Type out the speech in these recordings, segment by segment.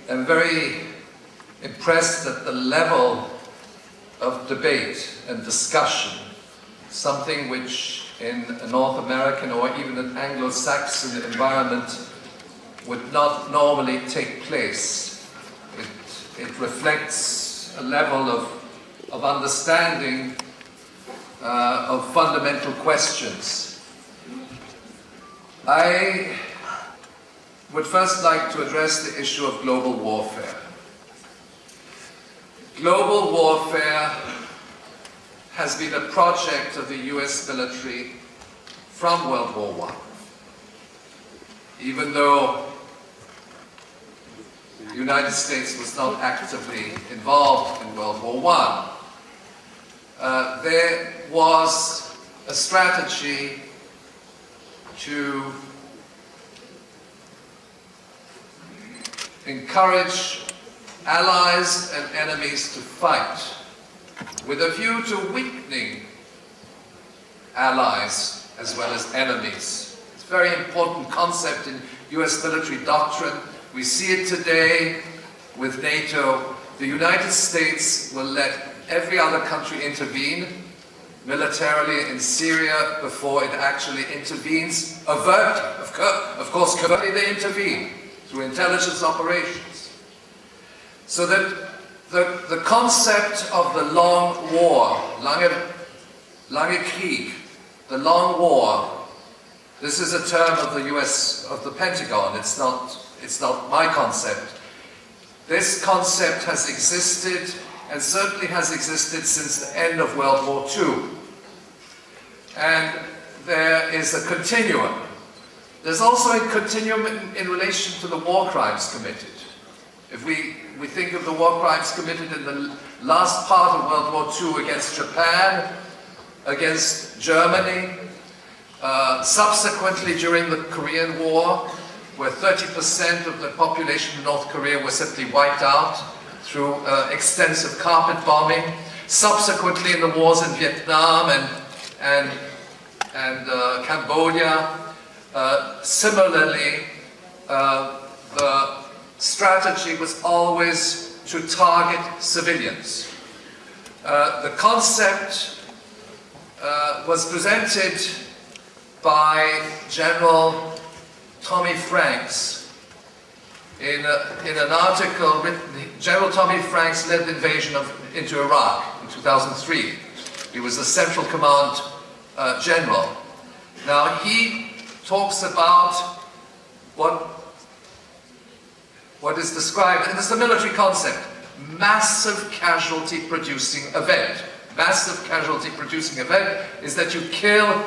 am very impressed at the level of debate and discussion, something which in a North American or even an Anglo-Saxon environment would not normally take place. It reflects a level of understanding of fundamental questions. I would first like to address the issue of global warfare. Global warfare has been a project of the US military from World War I. Even though the United States was not actively involved in World War I, there was a strategy to encourage allies and enemies to fight, with a view to weakening allies as well as enemies. It's a very important concept in US military doctrine. We see it today with NATO. The United States will let every other country intervene militarily in Syria before it actually intervenes. Of course, covertly they intervene through intelligence operations. So that the concept of the long war, lange Krieg, the long war, this is a term of the US, of the Pentagon. It's not my concept. This concept has existed, and certainly has existed since the end of World War II. And there is a continuum. There's also a continuum in relation to the war crimes committed. If we think of the war crimes committed in the last part of World War II against Japan, against Germany, subsequently during the Korean War, where 30% of the population of North Korea was simply wiped out through extensive carpet bombing, subsequently in the wars in Vietnam and Cambodia. Similarly, the strategy was always to target civilians. The concept was presented by General Tommy Franks in an article written. General Tommy Franks led the invasion into Iraq in 2003. He was the Central Command General. Now he talks about what is described, and it's a military concept, massive casualty producing event. Massive casualty producing event is that you kill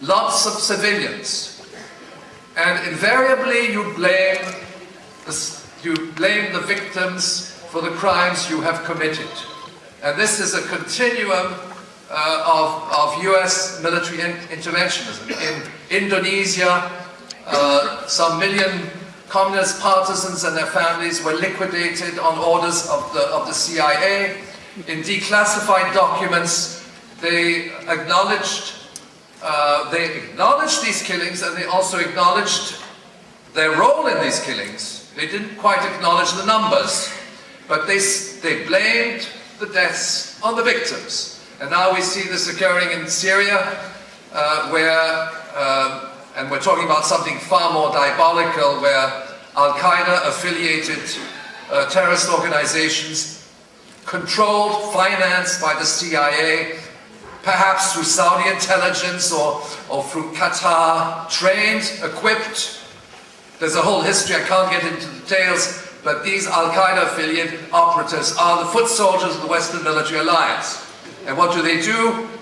lots of civilians. And invariably you blame the victims for the crimes you have committed. And this is a continuum of US military interventionism. In Indonesia, some million communist partisans and their families were liquidated on orders of the CIA. In declassified documents, they acknowledged these killings, and they also acknowledged their role in these killings. They didn't quite acknowledge the numbers, but they blamed the deaths on the victims. And now we see this occurring in Syria, where, and we're talking about something far more diabolical, where Al-Qaeda affiliated terrorist organizations, controlled, financed by the CIA, perhaps through Saudi intelligence or through Qatar, trained, equipped. There's a whole history, I can't get into details, but these Al-Qaeda affiliate operatives are the foot soldiers of the Western Military Alliance. And what do?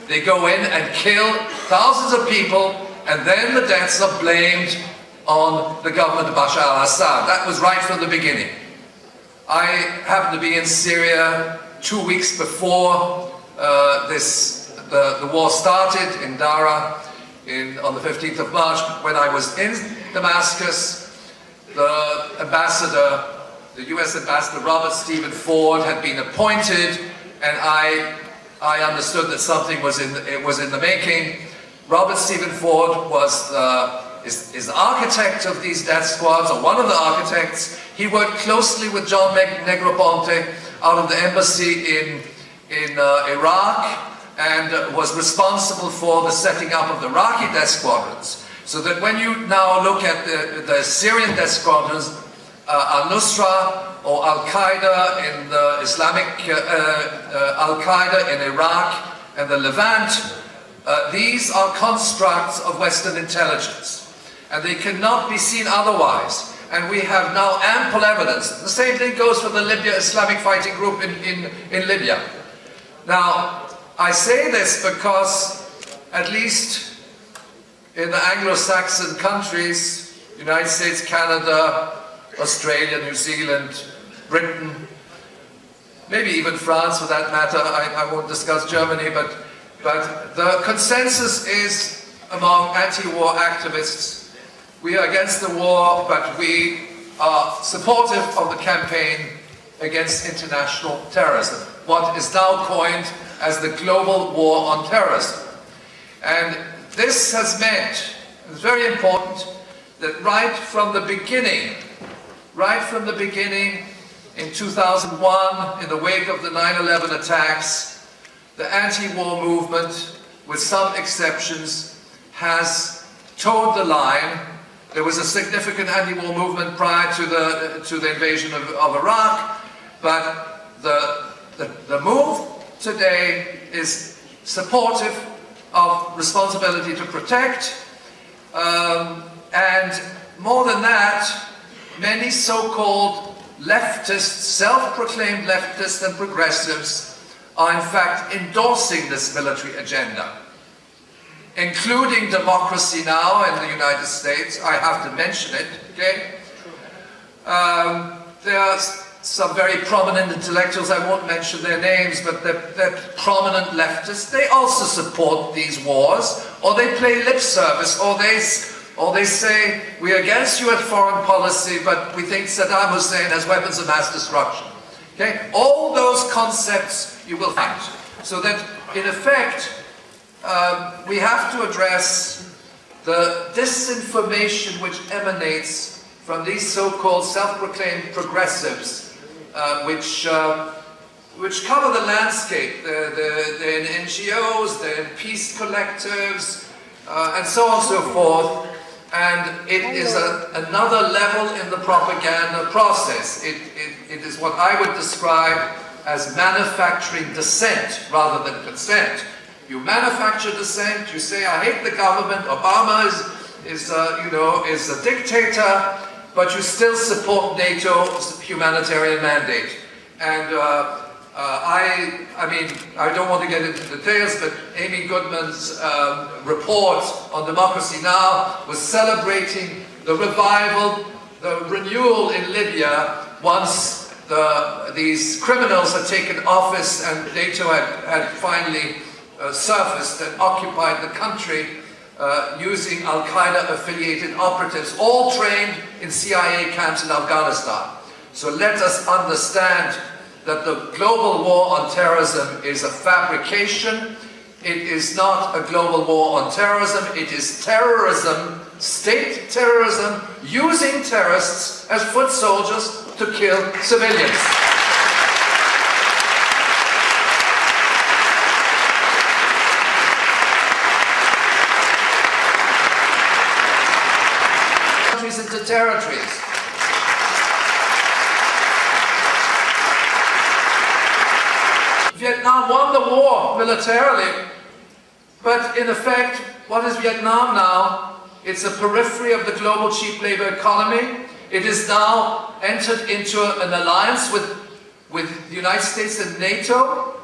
They go in and kill thousands of people, and then the deaths are blamed on the government of Bashar al-Assad. That was right from the beginning. I happened to be in Syria 2 weeks before the war started in Dara on the 15th of March. When I was in Damascus, the US ambassador Robert Stephen Ford had been appointed, and I understood that something was in the making. Robert Stephen Ford is the architect of these death squads, or one of the architects. He worked closely with John Negroponte out of the embassy in Iraq, and was responsible for the setting up of the Iraqi death squadrons. So that when you now look at the Syrian death squadrons, Al-Nusra or Al-Qaeda in the Islamic, Al-Qaeda in Iraq and the Levant, these are constructs of Western intelligence, and they cannot be seen otherwise. And we have now ample evidence. The same thing goes for the Libya Islamic Fighting Group in Libya. Now, I say this because, at least in the Anglo-Saxon countries, United States, Canada, Australia, New Zealand, Britain, maybe even France for that matter, I won't discuss Germany, but the consensus is among anti-war activists, we are against the war, but we are supportive of the campaign against international terrorism, what is now coined as the global war on terrorism. And this has meant, it's very important, that right from the beginning in 2001, in the wake of the 9/11 attacks, the anti-war movement, with some exceptions, has towed the line. There was a significant anti-war movement prior to the invasion of Iraq, but the move today is supportive of responsibility to protect, and more than that, many so-called leftists, self-proclaimed leftists and progressives are in fact endorsing this military agenda, including Democracy Now! In the United States. I have to mention it, okay? There are some very prominent intellectuals, I won't mention their names, but they're prominent leftists. They also support these wars, or they play lip service, or they say, we're against you at foreign policy, but we think Saddam Hussein has weapons of mass destruction. Okay? All those concepts you will find. So that, in effect, we have to address the disinformation which emanates from these so-called self-proclaimed progressives, which cover the landscape. They're in NGOs, they're in peace collectives, and so on and so forth. And it is another level in the propaganda process. It is what I would describe as manufacturing dissent rather than consent. You manufacture dissent, you say, I hate the government, Obama is a dictator, but you still support NATO's humanitarian mandate. And I don't want to get into details, but Amy Goodman's report on Democracy Now! Was celebrating the revival, the renewal in Libya once these criminals had taken office and NATO had finally surfaced and occupied the country using Al-Qaeda affiliated operatives, all trained in CIA camps in Afghanistan. So let us understand that the global war on terrorism is a fabrication. It is not a global war on terrorism. It is terrorism, state terrorism, using terrorists as foot soldiers to kill civilians. Countries into territories. Vietnam won the war militarily, but in effect, what is Vietnam now? It's a periphery of the global cheap labor economy. It is now entered into an alliance with the United States and NATO.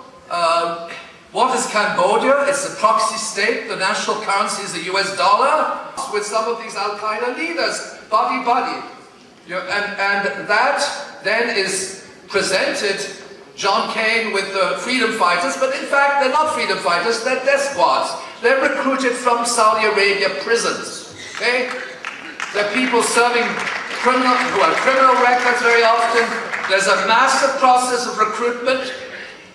What is Cambodia? It's a proxy state. The national currency is the US dollar. With some of these Al-Qaeda leaders, buddy. And that then is presented, John Cain with the freedom fighters, but in fact they're not freedom fighters, they're death squads. They're recruited from Saudi Arabia prisons, okay? They're people serving who have criminal records very often. There's a massive process of recruitment,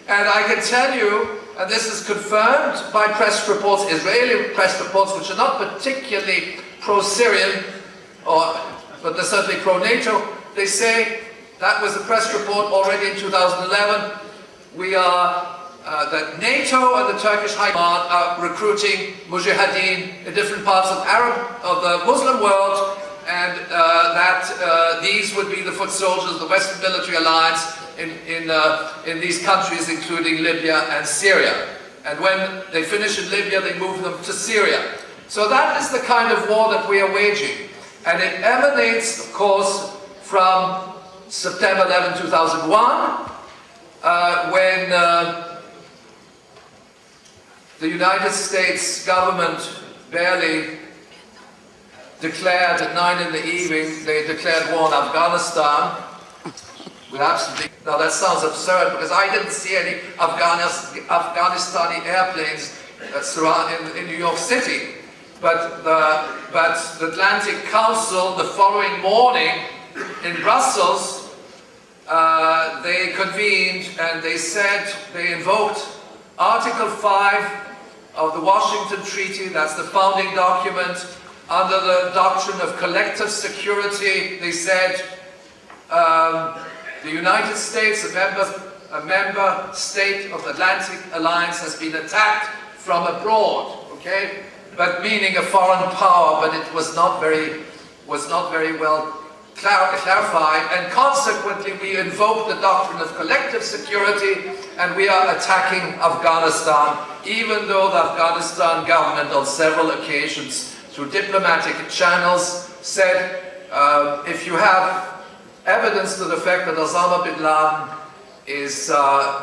and I can tell you, and this is confirmed by press reports, Israeli press reports, which are not particularly pro-Syrian, but they're certainly pro-NATO, they say, that was a press report already in 2011, we are, that NATO and the Turkish High Command are recruiting mujahideen in different parts of the Muslim world, and that these would be the foot soldiers of the Western military alliance in these countries, including Libya and Syria. And when they finish in Libya, they move them to Syria. So that is the kind of war that we are waging. And it emanates, of course, from September 11, 2001, when the United States government barely declared at 9 in the evening, they declared war on Afghanistan. With absolutely, now that sounds absurd because I didn't see any Afghanistani airplanes in New York City. But the Atlantic Council, the following morning in Brussels, they convened and they said, they invoked Article 5 of the Washington Treaty, that's the founding document, under the doctrine of collective security. They said, the United States, a member state of the Atlantic Alliance, has been attacked from abroad, okay? But meaning a foreign power, but it was not very well clarified, and consequently we invoked the doctrine of collective security, and we are attacking Afghanistan, even though the Afghanistan government on several occasions, through diplomatic channels, said, if you have evidence to the fact that Osama bin Laden is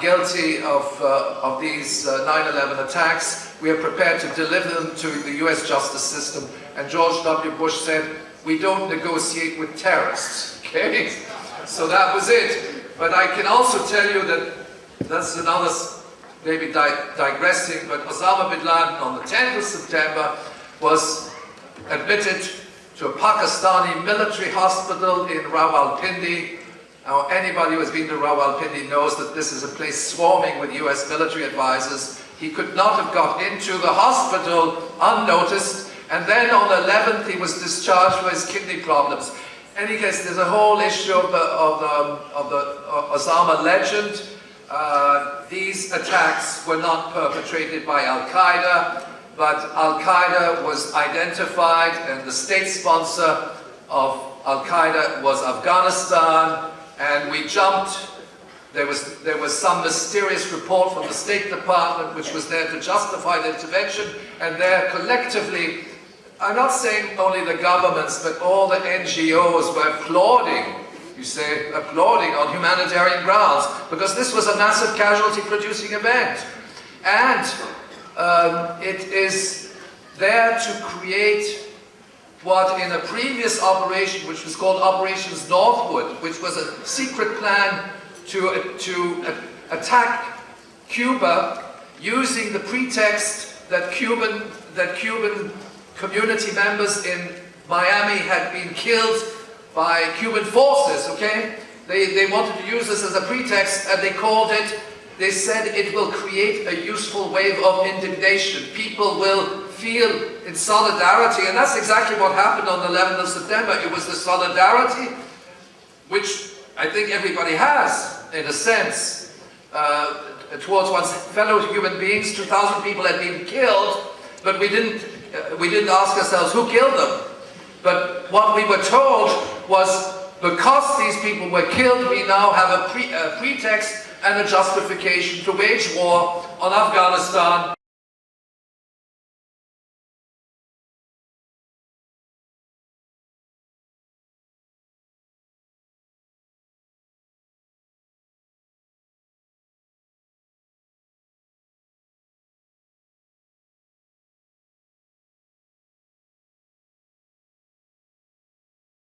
guilty of these 9/11 attacks, we are prepared to deliver them to the US justice system. And George W. Bush said, we don't negotiate with terrorists, okay? So that was it. But I can also tell you that, that's another, maybe digressing, but Osama bin Laden on the 10th of September was admitted to a Pakistani military hospital in Rawalpindi. Now, anybody who has been to Rawalpindi knows that this is a place swarming with US military advisors. He could not have got into the hospital unnoticed, and then on the 11th he was discharged for his kidney problems. In any case, there's a whole issue of the Osama legend. These attacks were not perpetrated by Al-Qaeda, but Al-Qaeda was identified, and the state sponsor of Al-Qaeda was Afghanistan, and we jumped. There was some mysterious report from the State Department which was there to justify the intervention, and there collectively, I'm not saying only the governments, but all the NGOs were applauding, you say, applauding on humanitarian grounds, because this was a massive casualty-producing event. And it is there to create what in a previous operation, which was called Operations Northwood, which was a secret plan to attack Cuba using the pretext that Cuban community members in Miami had been killed by Cuban forces, okay? They wanted to use this as a pretext, and they called it, they said it will create a useful wave of indignation. People will feel in solidarity, and that's exactly what happened on the 11th of September. It was the solidarity, which I think everybody has, in a sense, towards one's fellow human beings. 2,000 people had been killed, but we didn't ask ourselves who killed them. But what we were told was, because these people were killed, we now have a pretext and a justification to wage war on Afghanistan